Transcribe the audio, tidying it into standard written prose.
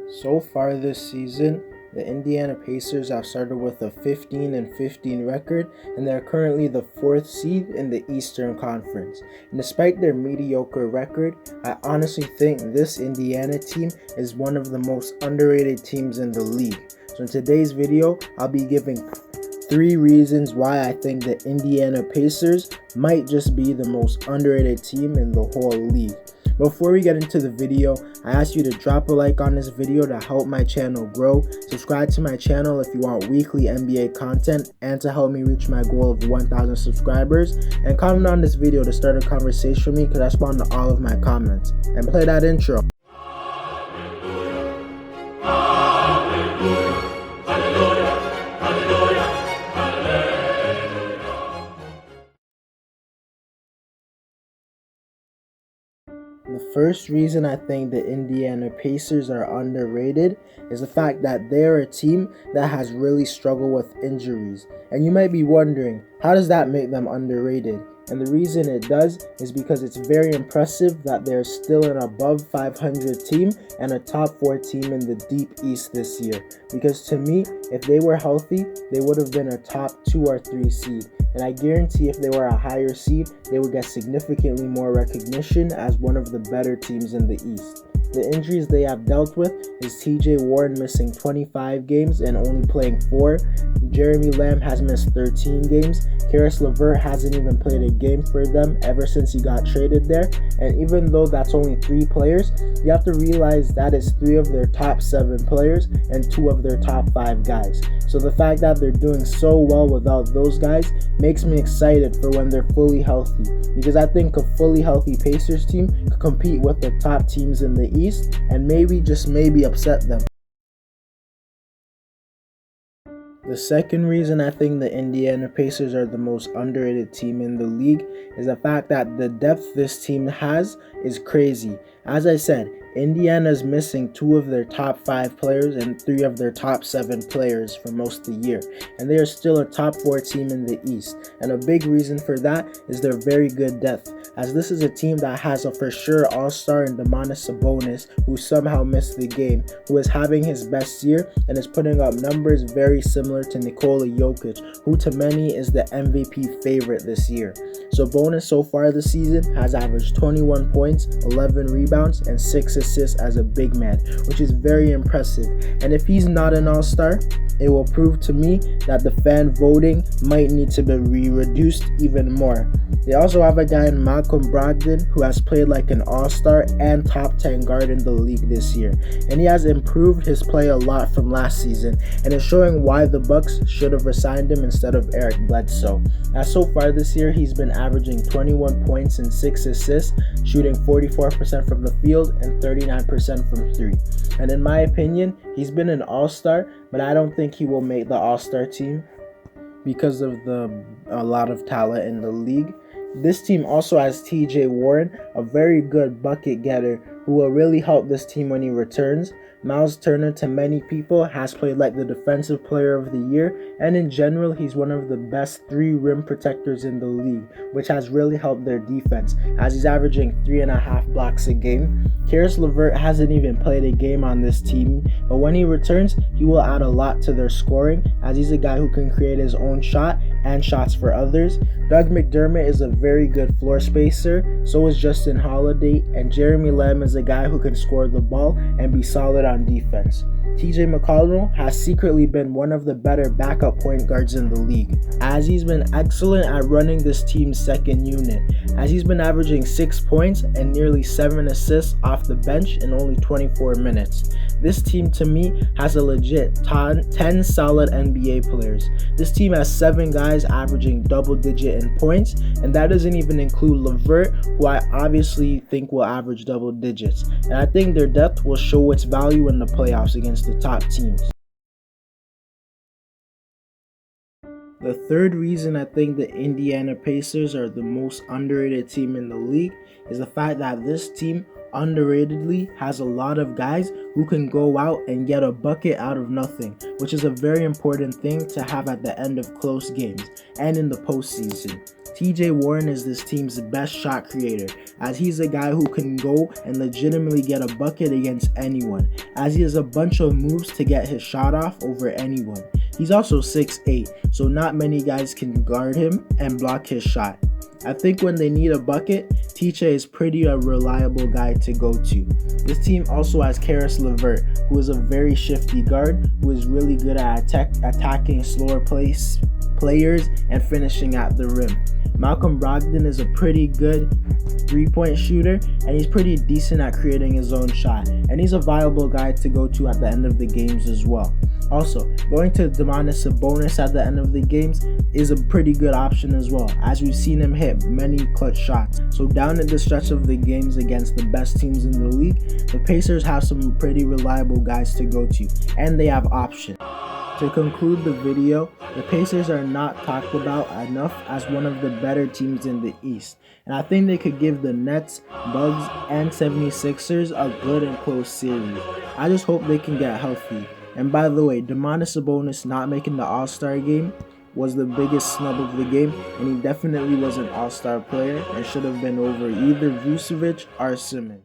So far this season, the Indiana Pacers have started with a 15-15 record, and they're currently the 4th seed in the Eastern Conference. And despite their mediocre record, I honestly think this Indiana team is one of the most underrated teams in the league. So in today's video, I'll be giving 3 reasons why I think the Indiana Pacers might just be the most underrated team in the whole league. Before we get into the video, I ask you to drop a like on this video to help my channel grow, subscribe to my channel if you want weekly NBA content, and to help me reach my goal of 1,000 subscribers, and comment on this video to start a conversation with me because I respond to all of my comments. And play that intro. The first reason I think the Indiana Pacers are underrated is the fact that they're a team that has really struggled with injuries. And you might be wondering, how does that make them underrated? And the reason it does is because it's very impressive that they're still an above 500 team and a top 4 team in the Deep East this year. Because to me, if they were healthy, they would have been a top 2 or 3 seed. And I guarantee if they were a higher seed, they would get significantly more recognition as one of the better teams in the East. The injuries they have dealt with is TJ Warren missing 25 games and only playing 4. Jeremy Lamb has missed 13 games. Caris LeVert hasn't even played a game for them ever since he got traded there. And even though that's only 3 players, you have to realize that is 3 of their top 7 players and 2 of their top 5 guys. So the fact that they're doing so well without those guys makes me excited for when they're fully healthy, because I think a fully healthy Pacers team could compete with the top teams in the East and maybe, just maybe, upset them. The second reason I think the Indiana Pacers are the most underrated team in the league is the fact that the depth this team has is crazy. As I said, Indiana's missing 2 of their top 5 players and 3 of their top 7 players for most of the year, and they are still a top 4 team in the East. And a big reason for that is their very good depth, as this is a team that has a for sure all-star in Domantas Sabonis, who somehow missed the game, who is having his best year and is putting up numbers very similar to Nikola Jokic, who to many is the MVP favorite this year. Sabonis so far this season has averaged 21 points, 11 rebounds, and 6 assists as a big man, which is very impressive. And if he's not an all-star, it will prove to me that the fan voting might need to be reduced even more. They also have a guy in Malcolm Brogdon who has played like an all-star and top 10 guard in the league this year, and he has improved his play a lot from last season, and is showing why the Bucks should have re-signed him instead of Eric Bledsoe. As so far this year, he's been averaging 21 points and 6 assists, shooting 44% from the field and 39% from 3. And in my opinion, he's been an all-star, but I don't think he will make the all-star team because of a lot of talent in the league. This team also has TJ Warren, a very good bucket getter who will really help this team when he returns. Miles Turner, to many people, has played like the defensive player of the year, and in general, he's one of the best 3 rim protectors in the league, which has really helped their defense, as he's averaging 3.5 blocks a game. Caris LeVert hasn't even played a game on this team, but when he returns, he will add a lot to their scoring, as he's a guy who can create his own shot and shots for others. Doug McDermott is a very good floor spacer, so is Justin Holiday, and Jeremy Lamb is a guy who can score the ball and be solid on defense. TJ McConnell has secretly been one of the better backup point guards in the league, as he's been excellent at running this team's second unit, as he's been averaging 6 points and nearly 7 assists off the bench in only 24 minutes. This team to me has a legit 10 solid NBA players. This team has 7 guys averaging double digit in points, and that doesn't even include LeVert, who I obviously think will average double digits. And I think their depth will show its value in the playoffs against the top teams. The third reason I think the Indiana Pacers are the most underrated team in the league is the fact that this team underratedly has a lot of guys who can go out and get a bucket out of nothing, which is a very important thing to have at the end of close games and in the postseason. TJ Warren is this team's best shot creator, as he's a guy who can go and legitimately get a bucket against anyone, as he has a bunch of moves to get his shot off over anyone. He's also 6'8", so not many guys can guard him and block his shot. I think when they need a bucket, TJ is pretty a reliable guy to go to. This team also has Caris LeVert, who is a very shifty guard who is really good at attacking slower players and finishing at the rim. Malcolm Brogdon is a pretty good three-point shooter, and he's pretty decent at creating his own shot, and he's a viable guy to go to at the end of the games as well. Also, going to Domantas Sabonis at the end of the games is a pretty good option as well, as we've seen him hit many clutch shots. So down at the stretch of the games against the best teams in the league, the Pacers have some pretty reliable guys to go to, and they have options. To conclude the video, the Pacers are not talked about enough as one of the better teams in the East, and I think they could give the Nets, Bucks, and 76ers a good and close series. I just hope they can get healthy. And by the way, Domantas Sabonis not making the All-Star game was the biggest snub of the game, and he definitely was an All-Star player and should have been over either Vucevic or Simmons.